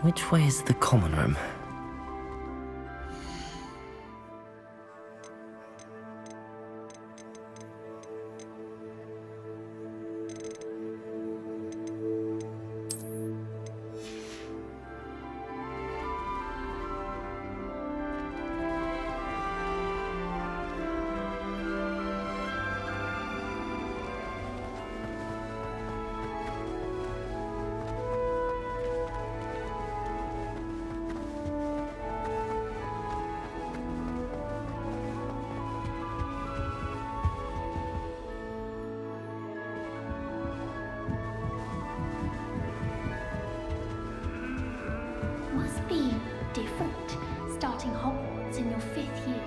Which way is the common room? Be different, starting Hogwarts in your 5th year.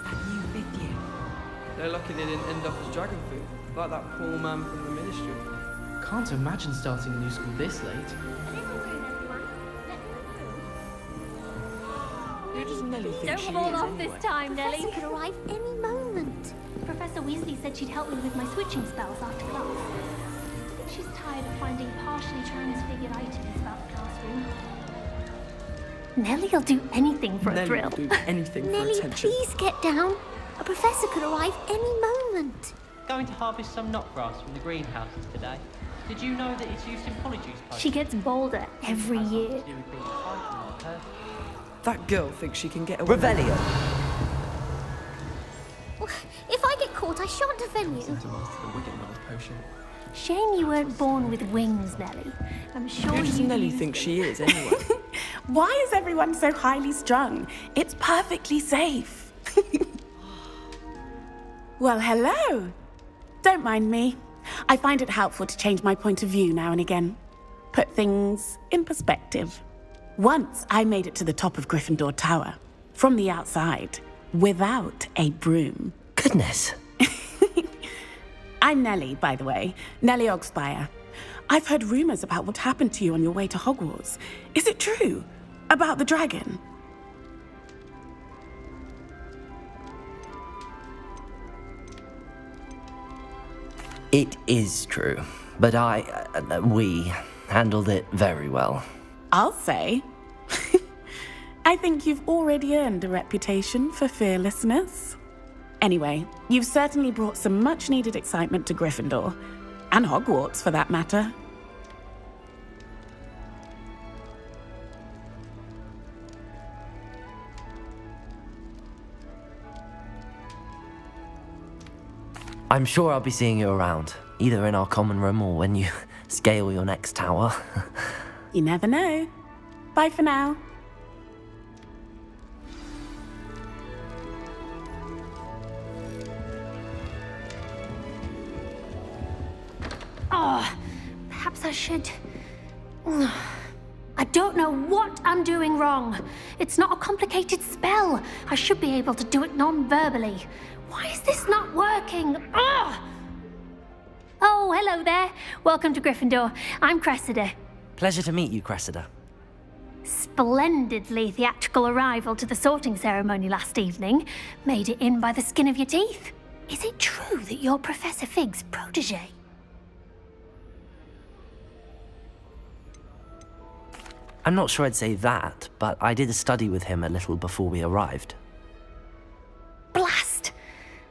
That new 5th year. They're lucky they didn't end up as dragon food, like that poor man from the ministry. Can't imagine starting a new school this late. Who does Nellie think Don't she fall is off anyway? this time, Nellie. Professor could arrive any moment. Professor Weasley said she'd help me with my switching spells after class. I think she's tired of finding partially transfigured items about the classroom. Nellie'll do anything for a Nellie thrill. will do anything for Nellie, attention. please get down. A professor could arrive any moment. Going to harvest some knotgrass from the greenhouses today. Did you know that it's used in polyjuice potions? She gets bolder every year. That girl thinks she can get away. Revelio! If I get caught, I shan't defend you. To master the Wiggenweld potion. Shame you weren't born with wings, Nellie. I'm sure Who does you Nellie used think them. she is, anyway? Why is everyone so highly strung? It's perfectly safe. Well, hello. Don't mind me. I find it helpful to change my point of view now and again. Put things in perspective. Once I made it to the top of Gryffindor Tower, from the outside, without a broom. Goodness. I'm Nellie, by the way. Nellie Ogspire. I've heard rumors about what happened to you on your way to Hogwarts. Is it true? About the dragon? It is true, but we handled it very well. I'll say. I think you've already earned a reputation for fearlessness. Anyway, you've certainly brought some much-needed excitement to Gryffindor. And Hogwarts, for that matter. I'm sure I'll be seeing you around, either in our common room or when you scale your next tower. You never know. Bye for now. Oh, perhaps I should... I don't know what I'm doing wrong. It's not a complicated spell. I should be able to do it non-verbally. Why is this not working? Ugh! Oh, hello there. Welcome to Gryffindor. I'm Cressida. Pleasure to meet you, Cressida. Splendidly theatrical arrival to the sorting ceremony last evening. Made it in by the skin of your teeth. Is it true that you're Professor Fig's protege? I'm not sure I'd say that, but I did study with him a little before we arrived. Blast!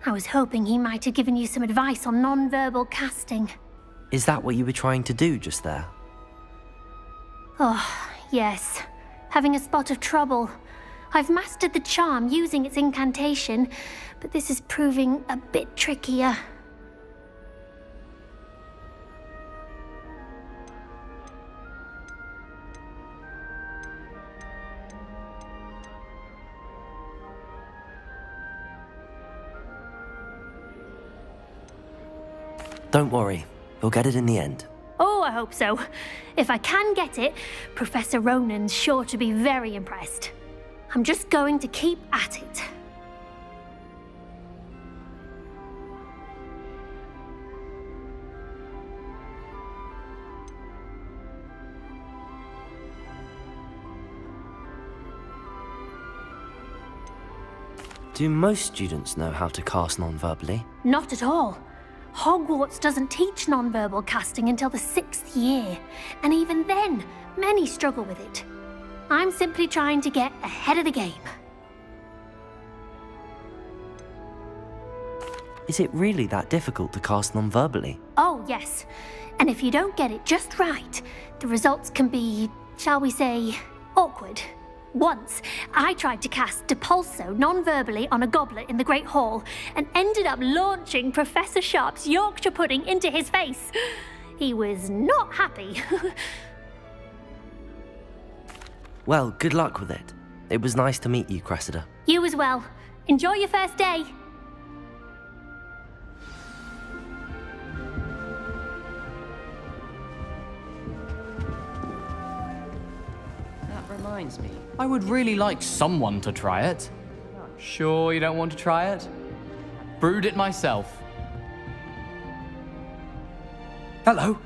I was hoping he might have given you some advice on non-verbal casting. Is that what you were trying to do just there? Oh, yes. Having a spot of trouble. I've mastered the charm using its incantation, but this is proving a bit trickier. Don't worry, we'll get it in the end. Oh, I hope so. If I can get it, Professor Ronan's sure to be very impressed. I'm just going to keep at it. Do most students know how to cast non-verbally? Not at all. Hogwarts doesn't teach non-verbal casting until the 6th year, and even then, many struggle with it. I'm simply trying to get ahead of the game. Is it really that difficult to cast non-verbally? Oh, yes. And if you don't get it just right, the results can be, shall we say, awkward. Once, I tried to cast Depulso non-verbally on a goblet in the Great Hall and ended up launching Professor Sharp's Yorkshire pudding into his face. He was not happy. Well, good luck with it. It was nice to meet you, Cressida. You as well. Enjoy your first day. Reminds me. I would really like someone to try it. Sure you don't want to try it? Brewed it myself. Hello,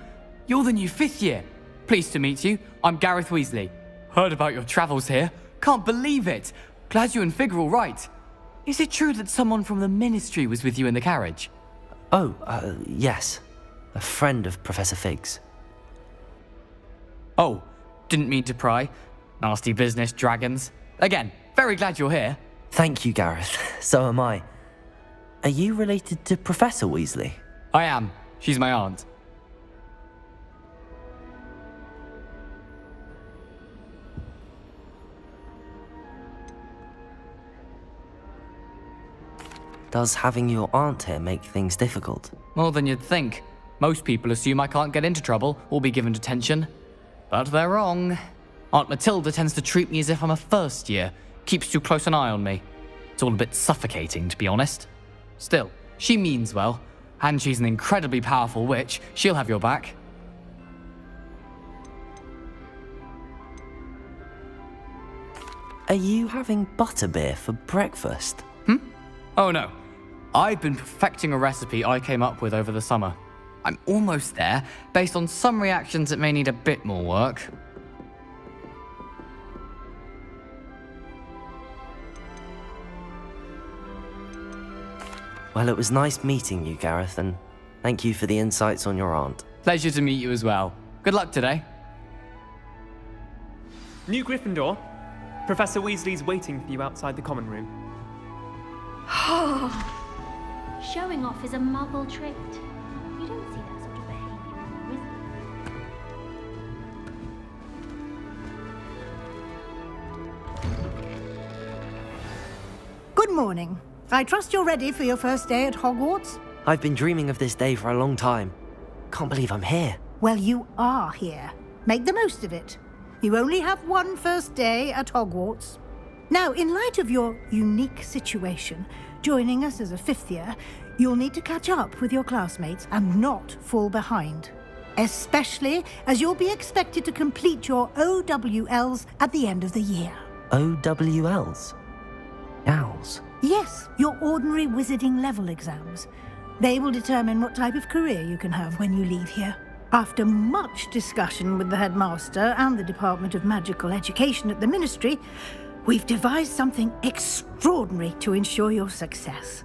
you're the new 5th year. Pleased to meet you. I'm Gareth Weasley. Heard about your travels here. Can't believe it. Glad you and Fig are all right. Is it true that someone from the Ministry was with you in the carriage? Oh, yes. A friend of Professor Fig's. Oh, didn't mean to pry. Nasty business, dragons. Again, very glad you're here. Thank you, Gareth. So am I. Are you related to Professor Weasley? I am. She's my aunt. Does having your aunt here make things difficult? More than you'd think. Most people assume I can't get into trouble or be given detention. But they're wrong. Aunt Matilda tends to treat me as if I'm a first year, keeps too close an eye on me. It's all a bit suffocating, to be honest. Still, she means well, and she's an incredibly powerful witch. She'll have your back. Are you having butterbeer for breakfast? Oh no. I've been perfecting a recipe I came up with over the summer. I'm almost there, based on some reactions that may need a bit more work. Well, it was nice meeting you, Gareth, and thank you for the insights on your aunt. Pleasure to meet you as well. Good luck today. New Gryffindor. Professor Weasley's waiting for you outside the common room. Showing off is a muggle trait. You don't see that sort of behavior in Weasley. Good morning. I trust you're ready for your first day at Hogwarts? I've been dreaming of this day for a long time. Can't believe I'm here. Well, you are here. Make the most of it. You only have one first day at Hogwarts. Now, in light of your unique situation, joining us as a 5th year, you'll need to catch up with your classmates and not fall behind. Especially as you'll be expected to complete your OWLs at the end of the year. OWLs? Owls? Yes, your ordinary wizarding level exams. They will determine what type of career you can have when you leave here. After much discussion with the headmaster and the Department of Magical Education at the Ministry, we've devised something extraordinary to ensure your success.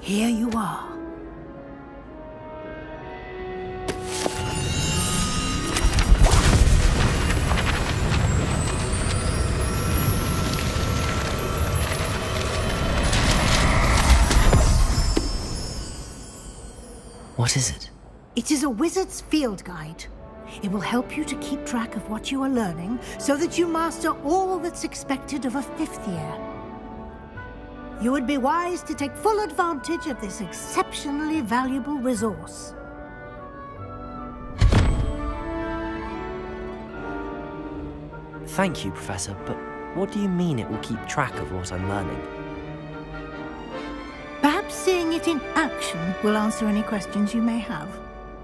Here you are. What is it? It is a wizard's field guide. It will help you to keep track of what you are learning so that you master all that's expected of a 5th year. You would be wise to take full advantage of this exceptionally valuable resource. Thank you, Professor, but what do you mean it will keep track of what I'm learning? Perhaps seeing it in action will answer any questions you may have.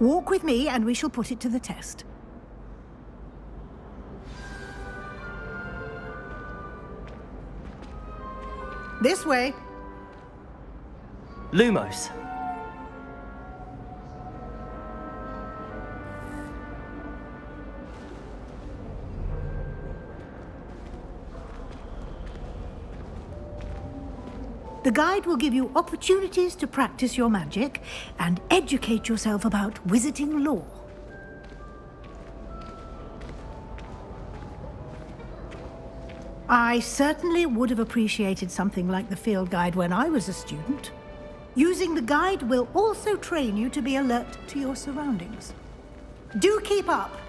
Walk with me and we shall put it to the test. This way. Lumos. The guide will give you opportunities to practice your magic and educate yourself about wizarding lore. I certainly would have appreciated something like the field guide when I was a student. Using the guide will also train you to be alert to your surroundings. Do keep up!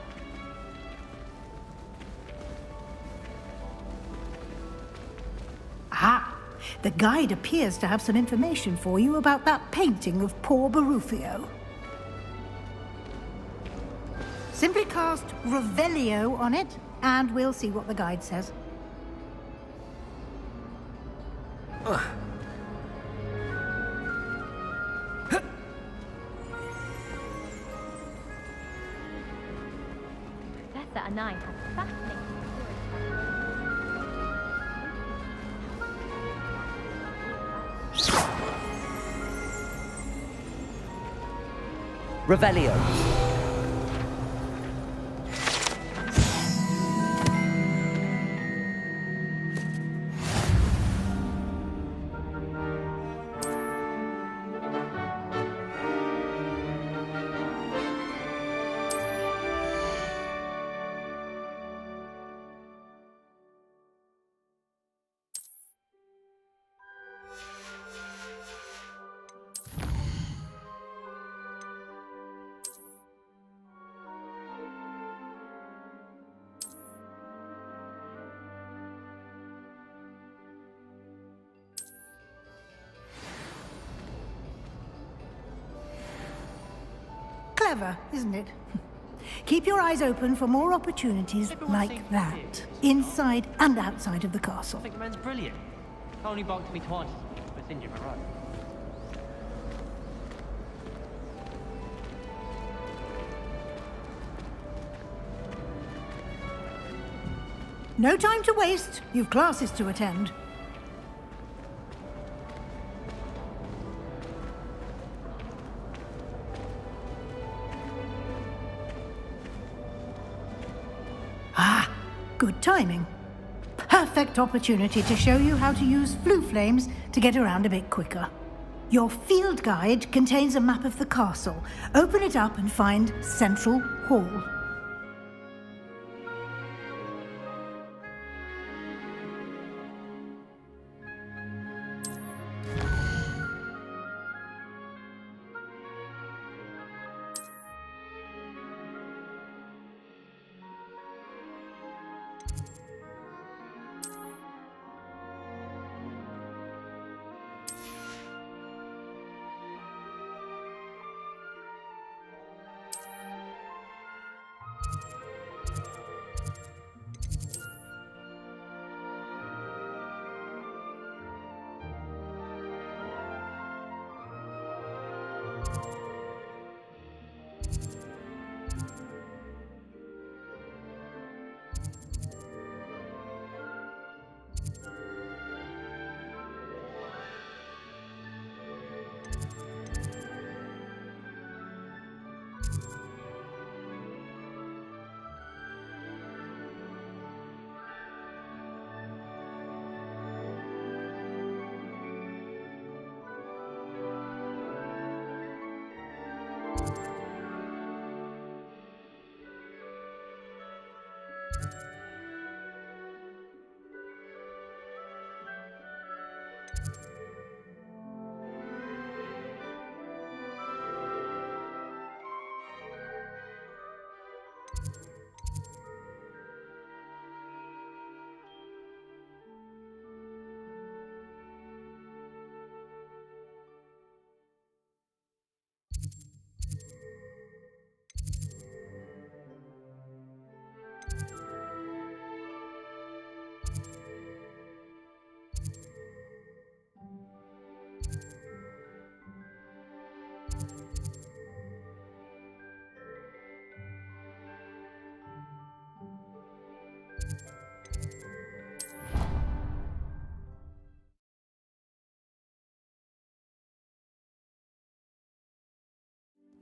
Ah, the guide appears to have some information for you about that painting of poor Barufio. Simply cast Revelio on it, and we'll see what the guide says. Professor Anine has fascinating Revelio. Clever, isn't it? Keep your eyes open for more opportunities like that, inside and outside of the castle. I think the man's brilliant. Only barked at me twice, but it's injured my right. No time to waste. You've classes to attend. Ah, good timing. Perfect opportunity to show you how to use flue flames to get around a bit quicker. Your field guide contains a map of the castle. Open it up and find Central Hall.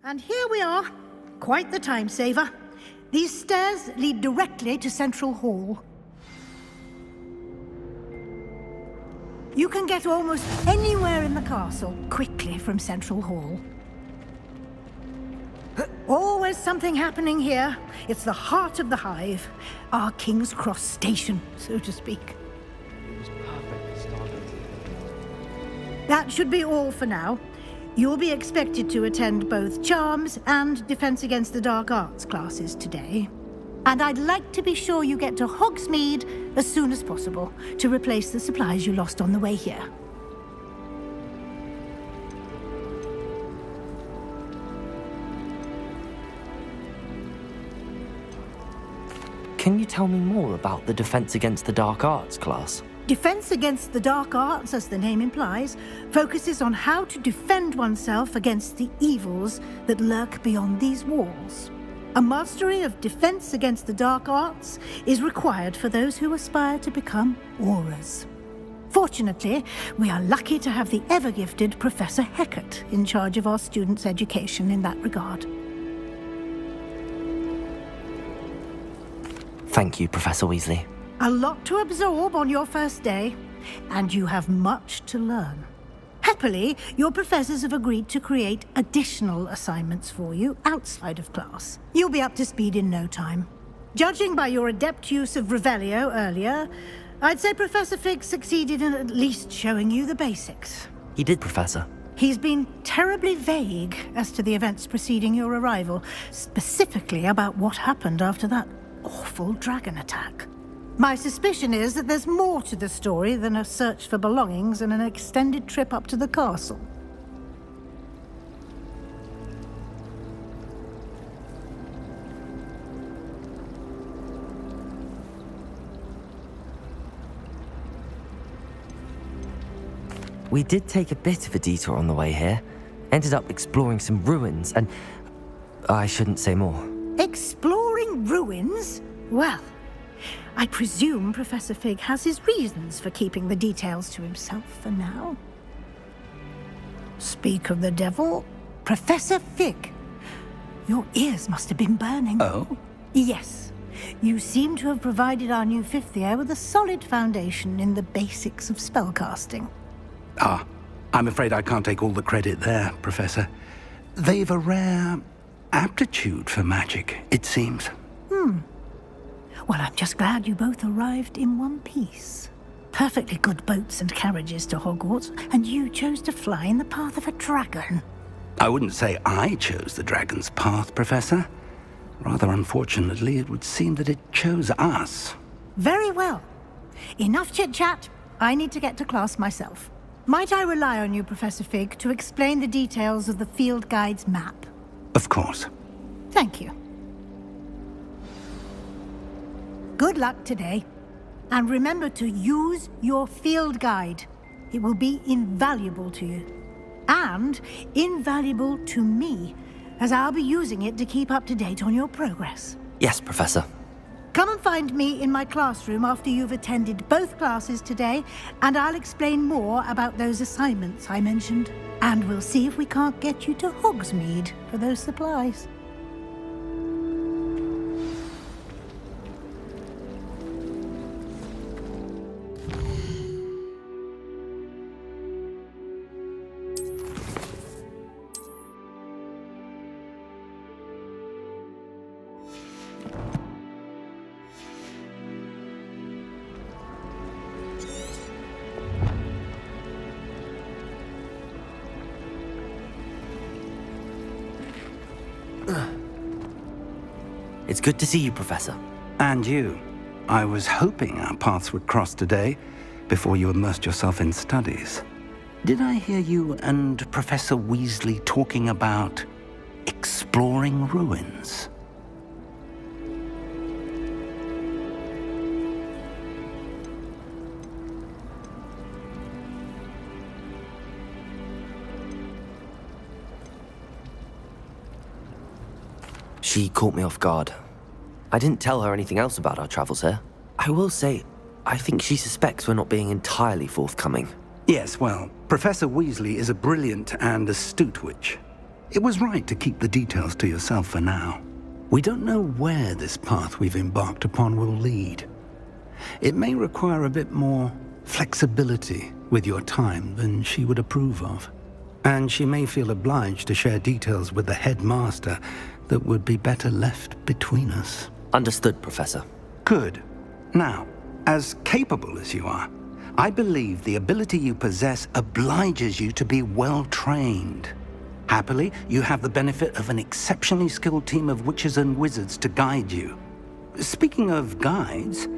And here we are. Quite the time saver. These stairs lead directly to Central Hall. You can get almost anywhere in the castle quickly from Central Hall. Always something happening here. It's the heart of the hive. Our King's Cross station, so to speak. It was perfect for Stargate. That should be all for now. You'll be expected to attend both Charms and Defense Against the Dark Arts classes today. And I'd like to be sure you get to Hogsmeade as soon as possible to replace the supplies you lost on the way here. Can you tell me more about the Defense Against the Dark Arts class? Defense Against the Dark Arts, as the name implies, focuses on how to defend oneself against the evils that lurk beyond these walls. A mastery of Defense Against the Dark Arts is required for those who aspire to become Aurors. Fortunately, we are lucky to have the ever-gifted Professor Hecat in charge of our students' education in that regard. Thank you, Professor Weasley. A lot to absorb on your first day, and you have much to learn. Happily, your professors have agreed to create additional assignments for you outside of class. You'll be up to speed in no time. Judging by your adept use of Revelio earlier, I'd say Professor Fig succeeded in at least showing you the basics. He did, Professor. He's been terribly vague as to the events preceding your arrival, specifically about what happened after that awful dragon attack. My suspicion is that there's more to the story than a search for belongings and an extended trip up to the castle. We did take a bit of a detour on the way here. Ended up exploring some ruins and... I shouldn't say more. Exploring ruins? Well, I presume Professor Fig has his reasons for keeping the details to himself for now. Speak of the devil, Professor Fig. Your ears must have been burning. Oh? Yes. You seem to have provided our new fifth year with a solid foundation in the basics of spellcasting. Ah, I'm afraid I can't take all the credit there, Professor. They've a rare aptitude for magic, it seems. Well, I'm just glad you both arrived in one piece. Perfectly good boats and carriages to Hogwarts, and you chose to fly in the path of a dragon. I wouldn't say I chose the dragon's path, Professor. Rather unfortunately, it would seem that it chose us. Very well. Enough chit-chat. I need to get to class myself. Might I rely on you, Professor Fig, to explain the details of the field guide's map? Of course. Thank you. Good luck today. And remember to use your field guide. It will be invaluable to you. And invaluable to me, as I'll be using it to keep up to date on your progress. Yes, Professor. Come and find me in my classroom after you've attended both classes today, and I'll explain more about those assignments I mentioned. And we'll see if we can't get you to Hogsmeade for those supplies. It's good to see you, Professor. And you. I was hoping our paths would cross today, before you immersed yourself in studies. Did I hear you and Professor Weasley talking about exploring ruins? She caught me off guard. I didn't tell her anything else about our travels here. I will say, I think she suspects we're not being entirely forthcoming. Yes, well, Professor Weasley is a brilliant and astute witch. It was right to keep the details to yourself for now. We don't know where this path we've embarked upon will lead. It may require a bit more flexibility with your time than she would approve of. And she may feel obliged to share details with the headmaster that would be better left between us. Understood, Professor. Good. Now, as capable as you are, I believe the ability you possess obliges you to be well-trained. Happily, you have the benefit of an exceptionally skilled team of witches and wizards to guide you. Speaking of guides,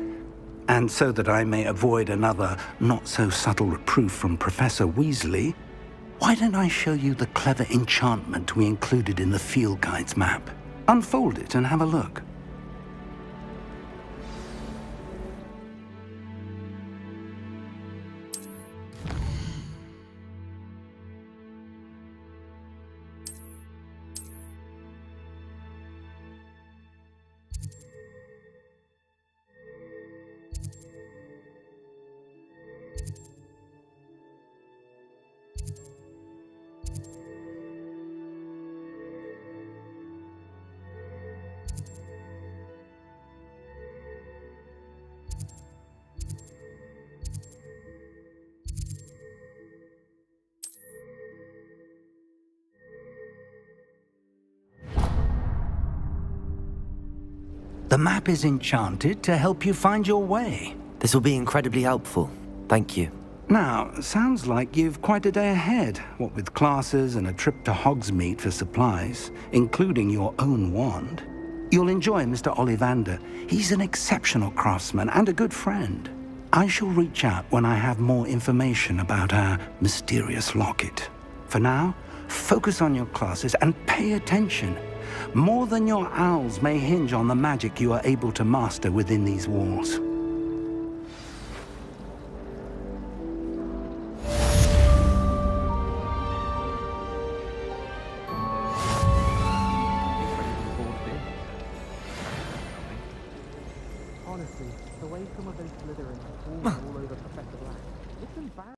and so that I may avoid another not-so-subtle reproof from Professor Weasley, why don't I show you the clever enchantment we included in the field guide's map? Unfold it and have a look. The map is enchanted to help you find your way. This will be incredibly helpful. Thank you. Now, sounds like you've quite a day ahead, what with classes and a trip to Hogsmeade for supplies, including your own wand. You'll enjoy Mr. Ollivander. He's an exceptional craftsman and a good friend. I shall reach out when I have more information about our mysterious locket. For now, focus on your classes and pay attention. More than your owls may hinge on the magic you are able to master within these walls. Honestly, the way some of those Slytherins fall all over Professor Black, it's embarrassing.